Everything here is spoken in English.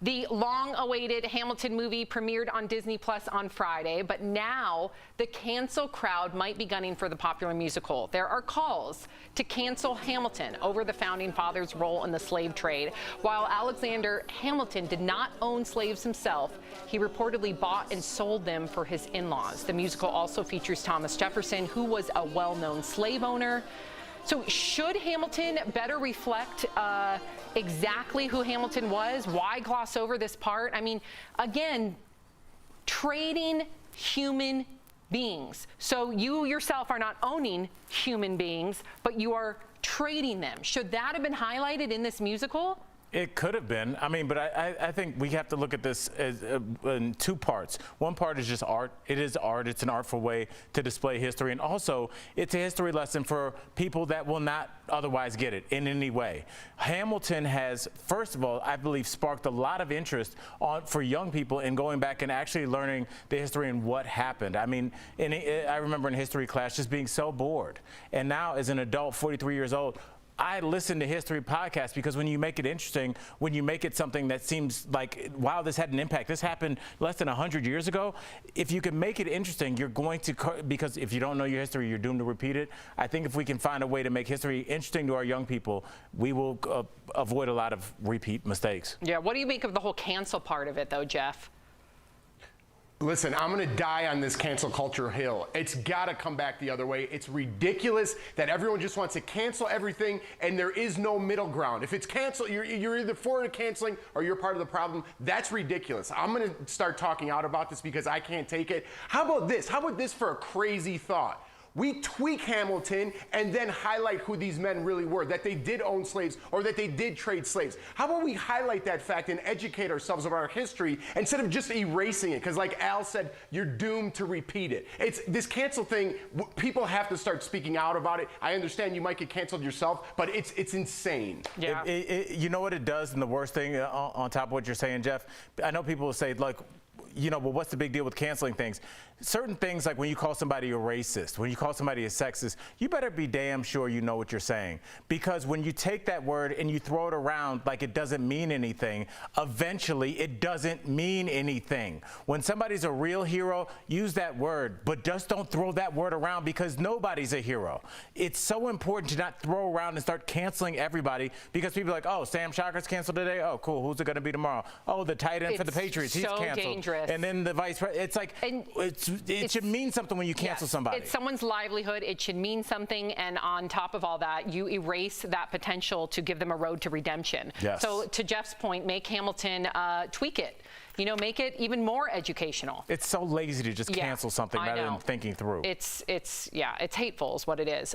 The long-awaited Hamilton movie premiered on Disney Plus on Friday, but now the cancel crowd might be gunning for the popular musical. There are calls to cancel Hamilton over the founding fathers' role in the slave trade. While Alexander Hamilton did not own slaves himself, he reportedly bought and sold them for his in-laws. The musical also features Thomas Jefferson, who was a well-known slave owner. So should Hamilton better reflect exactly who Hamilton was? Why gloss over this part? I mean, again, trading human beings. So you yourself are not owning human beings, but you are trading them. Should that have been highlighted in this musical? It could have been. I mean, but I think we have to look at this as, in two parts. One part is just art. It is art. It's an artful way to display history. And also, it's a history lesson for people that will not otherwise get it in any way. Hamilton has, first of all, I believe, sparked a lot of interest for young people in going back and actually learning the history and what happened. I mean, I remember in history class just being so bored. And now, as an adult, 43 years old, I listen to history podcasts because when you make it interesting, when you make it something that seems like, wow, this had an impact. This happened less than 100 years ago. If you can make it interesting, you're going to, because if you don't know your history, you're doomed to repeat it. I think if we can find a way to make history interesting to our young people, we will avoid a lot of repeat mistakes. Yeah, what do you make of the whole cancel part of it, though, Jeff? Listen, I'm going to die on this cancel culture hill. It's got to come back the other way. It's ridiculous that everyone just wants to cancel everything, and there is no middle ground. If it's cancel, you're either for canceling or you're part of the problem. That's ridiculous. I'm going to start talking out about this because I can't take it. How about this? How about this for a crazy thought? We tweak Hamilton and then highlight who these men really were, that they did own slaves or that they did trade slaves. How about we highlight that fact and educate ourselves of our history instead of just erasing it? Because like Al said, you're doomed to repeat it. It's this cancel thing, people have to start speaking out about it. I understand you might get canceled yourself, but it's insane. Yeah. You know what it does, and the worst thing on top of what you're saying, Jeff? I know people will say, like, you know, well, what's the big deal with canceling things? Certain things, like when you call somebody a racist, when you call somebody a sexist, you better be damn sure you know what you're saying. Because when you take that word and you throw it around like it doesn't mean anything, eventually it doesn't mean anything. When somebody's a real hero, use that word, but just don't throw that word around because nobody's a hero. It's so important to not throw around and start canceling everybody because people are like, oh, Sam Shocker's canceled today? Oh, cool. Who's it going to be tomorrow? Oh, the tight end for the Patriots, he's canceled. Dangerous. And then the vice president, it's like, it should mean something when you cancel somebody. It's someone's livelihood. It should mean something. And on top of all that, you erase that potential to give them a road to redemption. Yes. So to Jeff's point, make Hamilton tweak it. You know, make it even more educational. It's so lazy to just cancel something rather than thinking through. It's hateful is what it is.